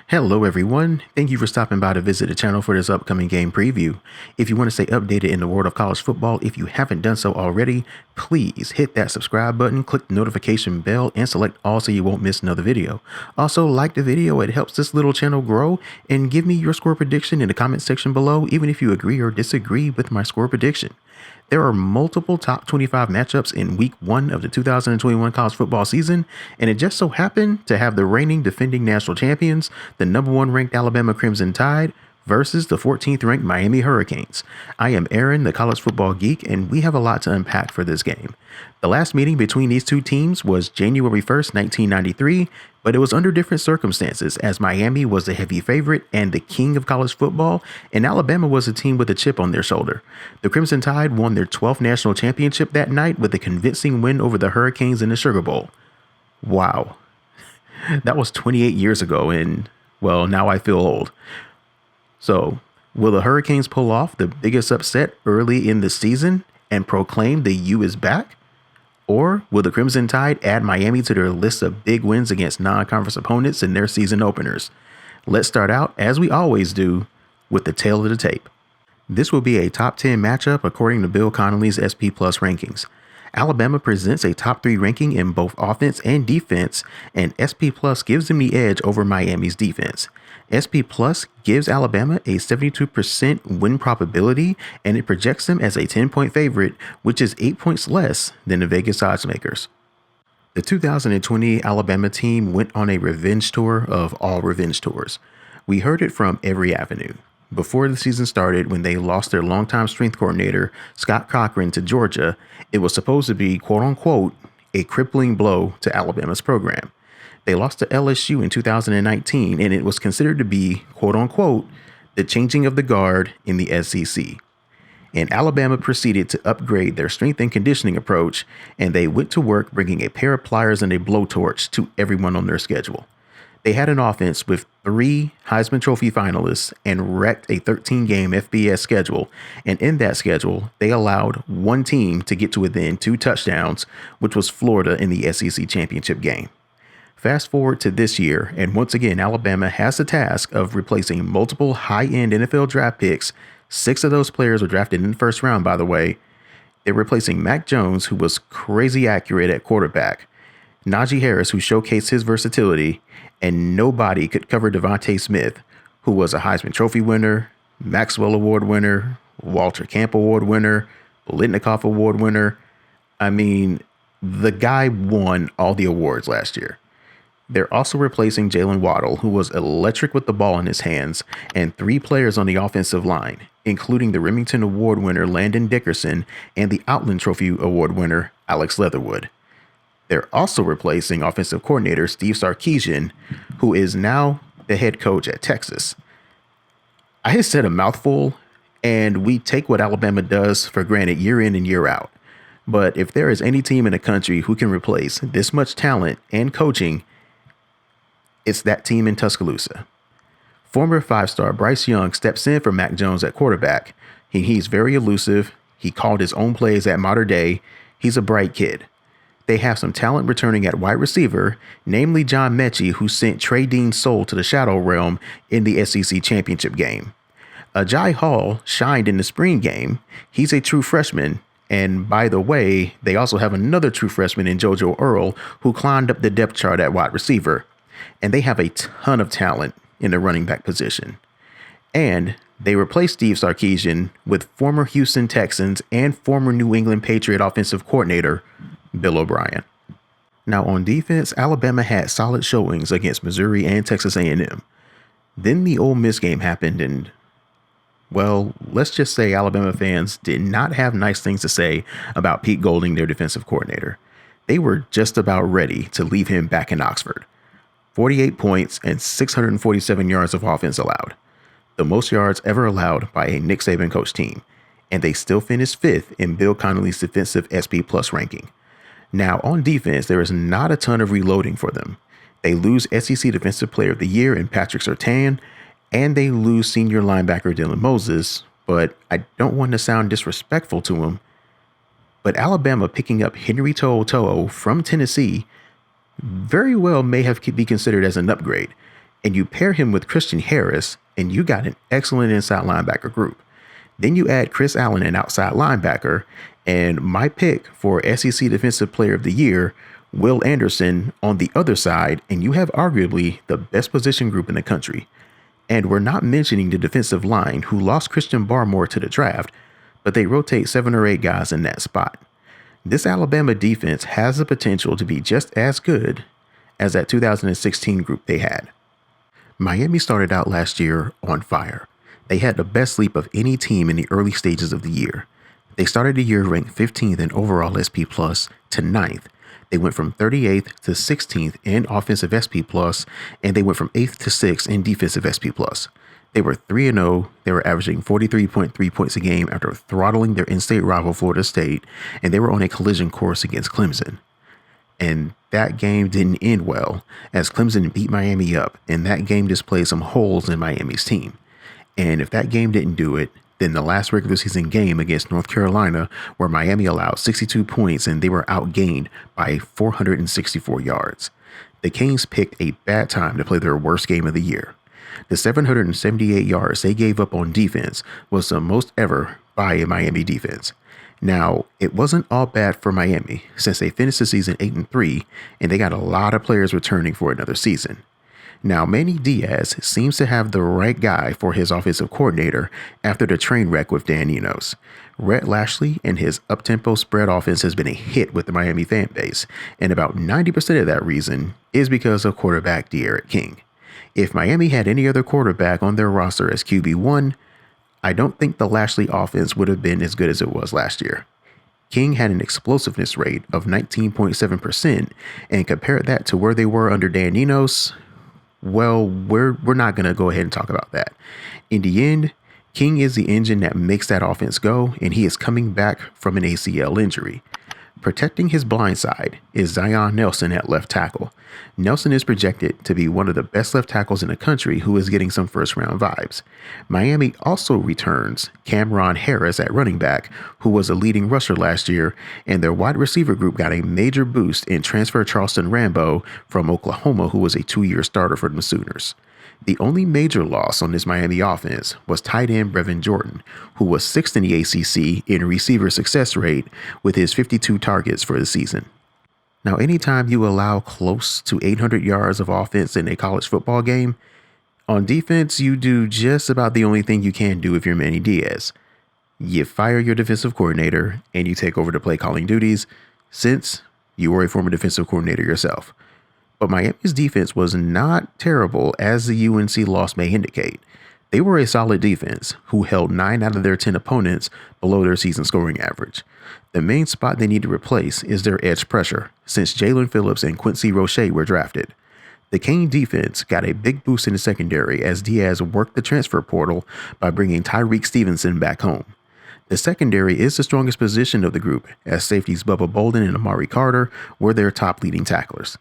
Hello everyone, thank you for stopping by to visit the channel for this upcoming game preview. If you want to stay updated in the world of college football, if you haven't done so already, please hit that subscribe button, click the notification bell, and select all so you won't miss another video. Also, like the video, it helps this little channel grow, and give me your score prediction in the comment section below, even if you agree or disagree with my score prediction. There are multiple top 25 matchups in week 1 of the 2021 college football season, and it just so happened to have the reigning defending national champions, the number 1 ranked Alabama Crimson Tide, versus the 14th ranked Miami Hurricanes. I am Aaron, the college football geek, and we have a lot to unpack for this game. The last meeting between these two teams was January 1st, 1993, but it was under different circumstances, as Miami was the heavy favorite and the king of college football, and Alabama was a team with a chip on their shoulder. The Crimson Tide won their 12th national championship that night with a convincing win over the Hurricanes in the Sugar Bowl. Wow. That was 28 years ago, and, well, now I feel old. So, will the Hurricanes pull off the biggest upset early in the season and proclaim the U is back? Or will the Crimson Tide add Miami to their list of big wins against non-conference opponents in their season openers? Let's start out, as we always do, with the tail of the tape. This will be a top 10 matchup according to Bill Connolly's SP Plus rankings. Alabama presents a top 3 ranking in both offense and defense, and SP Plus gives them the edge over Miami's defense. SP Plus gives Alabama a 72% win probability, and it projects them as a 10-point favorite, which is 8 points less than the Vegas odds makers. The 2020 Alabama team went on a revenge tour of all revenge tours. We heard it from every avenue. Before the season started, when they lost their longtime strength coordinator, Scott Cochran, to Georgia, it was supposed to be, quote-unquote, a crippling blow to Alabama's program. They lost to LSU in 2019, and it was considered to be, quote-unquote, the changing of the guard in the SEC. And Alabama proceeded to upgrade their strength and conditioning approach, and they went to work bringing a pair of pliers and a blowtorch to everyone on their schedule. They had an offense with 3 Heisman Trophy finalists and wrecked a 13-game FBS schedule, and in that schedule, they allowed one team to get to within 2 touchdowns, which was Florida in the SEC championship game. Fast forward to this year, and once again, Alabama has the task of replacing multiple high-end NFL draft picks. 6 of those players were drafted in the first round, by the way. They're replacing Mac Jones, who was crazy accurate at quarterback, Najee Harris, who showcased his versatility, and nobody could cover Devontae Smith, who was a Heisman Trophy winner, Maxwell Award winner, Walter Camp Award winner, Litnikoff Award winner. I mean, the guy won all the awards last year. They're also replacing Jalen Waddle, who was electric with the ball in his hands, and 3 players on the offensive line, including the Remington Award winner Landon Dickerson and the Outland Trophy Award winner Alex Leatherwood. They're also replacing offensive coordinator Steve Sarkisian, who is now the head coach at Texas. I have said a mouthful, and we take what Alabama does for granted year in and year out. But if there is any team in the country who can replace this much talent and coaching, it's that team in Tuscaloosa. Former 5-star Bryce Young steps in for Mac Jones at quarterback. He's very elusive. He called his own plays at modern day. He's a bright kid. They have some talent returning at wide receiver, namely John Mechie, who sent Trey Dean's soul to the Shadow Realm in the SEC championship game. Ajay Hall shined in the spring game. He's a true freshman. And by the way, they also have another true freshman in JoJo Earl, who climbed up the depth chart at wide receiver. And they have a ton of talent in the running back position. And they replaced Steve Sarkisian with former Houston Texans and former New England Patriot offensive coordinator Bill O'Brien. Now on defense, Alabama had solid showings against Missouri and Texas A&M. Then the Ole Miss game happened, and, well, let's just say Alabama fans did not have nice things to say about Pete Golding, their defensive coordinator. They were just about ready to leave him back in Oxford. 48 points and 647 yards of offense allowed, the most yards ever allowed by a Nick Saban coach team, and they still finished 5th in Bill Connolly's defensive SP Plus ranking. Now, on defense, there is not a ton of reloading for them. They lose SEC Defensive Player of the Year in Patrick Surtain, and they lose senior linebacker Dylan Moses, but I don't want to sound disrespectful to him. But Alabama picking up Henry To'oTo'o from Tennessee very well may have be considered as an upgrade. and you pair him with Christian Harris, and you got an excellent inside linebacker group. Then you add Chris Allen, an outside linebacker, and my pick for SEC Defensive Player of the Year, Will Anderson, on the other side, and you have arguably the best position group in the country. And we're not mentioning the defensive line, who lost Christian Barmore to the draft, but they rotate 7 or 8 guys in that spot. This Alabama defense has the potential to be just as good as that 2016 group they had. Miami started out last year on fire. They had the best leap of any team in the early stages of the year. They started the year ranked 15th in overall SP Plus to 9th. They went from 38th to 16th in offensive SP Plus, and they went from 8th to 6th in defensive SP Plus. They were 3-0. They were averaging 43.3 points a game after throttling their in-state rival Florida State, and they were on a collision course against Clemson. And that game didn't end well, as Clemson beat Miami up, and that game displayed some holes in Miami's team. And if that game didn't do it, then the last regular season game against North Carolina, where Miami allowed 62 points and they were outgained by 464 yards. The Canes picked a bad time to play their worst game of the year. The 778 yards they gave up on defense was the most ever by a Miami defense. Now, it wasn't all bad for Miami, since they finished the season 8-3, and they got a lot of players returning for another season. Now, Manny Diaz seems to have the right guy for his offensive coordinator after the train wreck with Dan Enos. Rhett Lashley and his up-tempo spread offense has been a hit with the Miami fan base, and about 90% of that reason is because of quarterback De'Aaron King. If Miami had any other quarterback on their roster as QB1, I don't think the Lashley offense would have been as good as it was last year. King had an explosiveness rate of 19.7%, and compare that to where they were under Dan Enos, well, we're not going to go ahead and talk about that. In the end, King is the engine that makes that offense go, and he is coming back from an ACL injury. Protecting his blind side is Zion Nelson at left tackle. Nelson is projected to be one of the best left tackles in the country who is getting some first-round vibes. Miami also returns Cameron Harris at running back, who was a leading rusher last year, and their wide receiver group got a major boost in transfer Charleston Rambo from Oklahoma, who was a 2-year starter for the Sooners. The only major loss on this Miami offense was tight end Brevin Jordan, who was 6th in the ACC in receiver success rate with his 52 targets for the season. Now, anytime you allow close to 800 yards of offense in a college football game, on defense, you do just about the only thing you can do if you're Manny Diaz. You fire your defensive coordinator and you take over the play calling duties, since you were a former defensive coordinator yourself. But Miami's defense was not terrible, as the UNC loss may indicate. They were a solid defense who held 9 out of their 10 opponents below their season scoring average. The main spot they need to replace is their edge pressure, since Jalen Phillips and Quincy Roche were drafted. The Cane defense got a big boost in the secondary as Diaz worked the transfer portal by bringing Tyreek Stevenson back home. The secondary is the strongest position of the group, as safeties Bubba Bolden and Amari Carter were their top leading tacklers.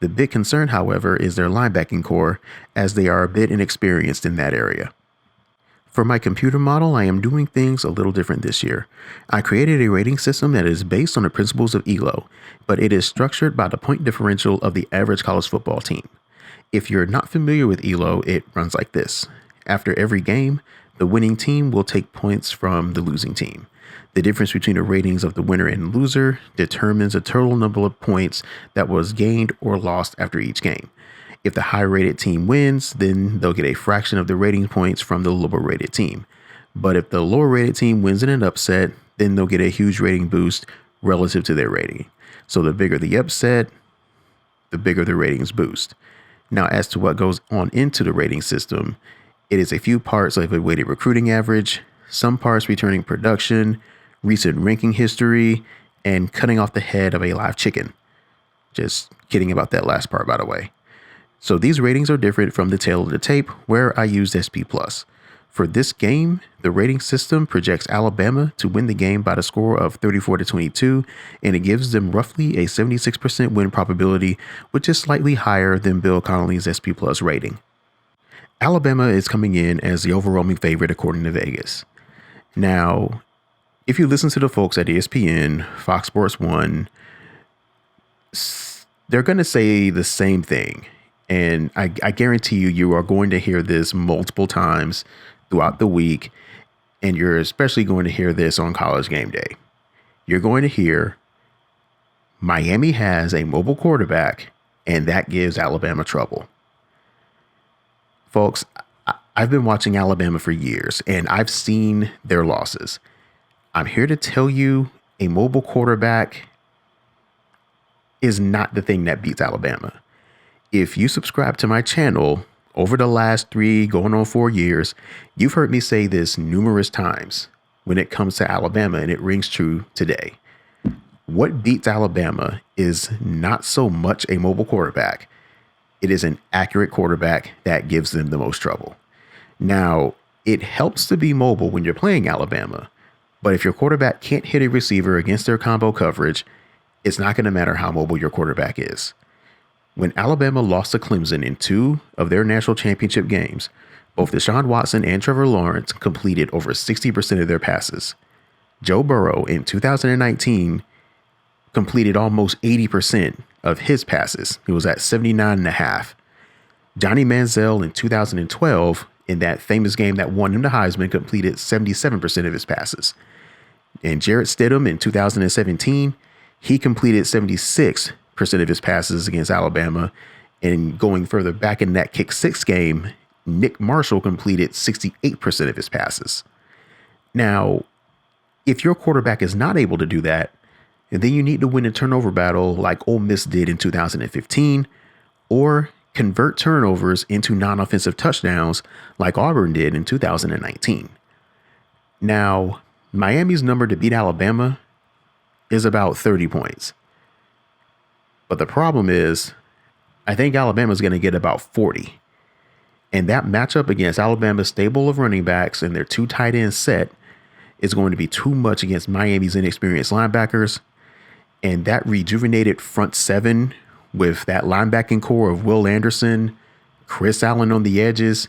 The big concern, however, is their linebacking core, as they are a bit inexperienced in that area. For my computer model, I am doing things a little different this year. I created a rating system that is based on the principles of ELO, but it is structured by the point differential of the average college football team. If you're not familiar with ELO, it runs like this. After every game, the winning team will take points from the losing team. The difference between the ratings of the winner and loser determines the total number of points that was gained or lost after each game. If the high-rated team wins, then they'll get a fraction of the rating points from the lower-rated team. But if the lower-rated team wins in an upset, then they'll get a huge rating boost relative to their rating. So the bigger the upset, the bigger the ratings boost. Now, as to what goes on into the rating system, it is a few parts of a weighted recruiting average, some parts returning production, recent ranking history, and cutting off the head of a live chicken. Just kidding about that last part, by the way. So these ratings are different from the tail of the tape, where I used SP+. For this game, the rating system projects Alabama to win the game by the score of 34-22, and it gives them roughly a 76% win probability, which is slightly higher than Bill Connolly's SP+ rating. Alabama is coming in as the overwhelming favorite according to Vegas. Now, if you listen to the folks at ESPN, Fox Sports 1, they're going to say the same thing. And I guarantee you are going to hear this multiple times throughout the week. And you're especially going to hear this on College Game Day. You're going to hear Miami has a mobile quarterback, and that gives Alabama trouble. Folks, I've been watching Alabama for years, and I've seen their losses. I'm here to tell you a mobile quarterback is not the thing that beats Alabama. If you subscribe to my channel over the last 3 going on 4 years, you've heard me say this numerous times when it comes to Alabama, and it rings true today. What beats Alabama is not so much a mobile quarterback. It is an accurate quarterback that gives them the most trouble. Now, it helps to be mobile when you're playing Alabama, but if your quarterback can't hit a receiver against their combo coverage, it's not going to matter how mobile your quarterback is. When Alabama lost to Clemson in 2 of their national championship games, both Deshaun Watson and Trevor Lawrence completed over 60% of their passes. Joe Burrow in 2019 completed almost 80% of his passes. He was at 79.5. Johnny Manziel in 2012, in that famous game that won him the Heisman, completed 77% of his passes. And Jarrett Stidham in 2017, he completed 76% of his passes against Alabama. And going further back in that kick 6 game, Nick Marshall completed 68% of his passes. Now, if your quarterback is not able to do that, then you need to win a turnover battle like Ole Miss did in 2015, or convert turnovers into non-offensive touchdowns like Auburn did in 2019. Now, Miami's number to beat Alabama is about 30 points. But the problem is, I think Alabama's going to get about 40. And that matchup against Alabama's stable of running backs and their 2 tight end set is going to be too much against Miami's inexperienced linebackers. And that rejuvenated front 7 with that linebacking core of Will Anderson, Chris Allen on the edges,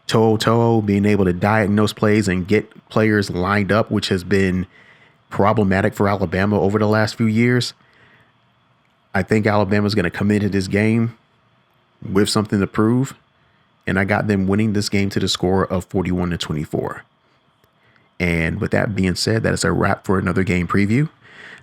To'o being able to diagnose plays and get players lined up, which has been problematic for Alabama over the last few years. I think Alabama's going to come into this game with something to prove. And I got them winning this game to the score of 41-24. And with that being said, that is a wrap for another game preview.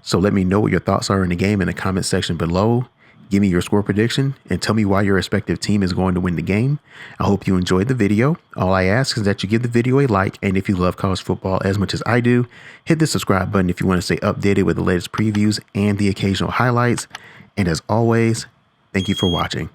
So let me know what your thoughts are in the game in the comment section below. Give me your score prediction and tell me why your respective team is going to win the game. I hope you enjoyed the video. All I ask is that you give the video a like, and if you love college football as much as I do, hit the subscribe button if you want to stay updated with the latest previews and the occasional highlights. And as always, thank you for watching.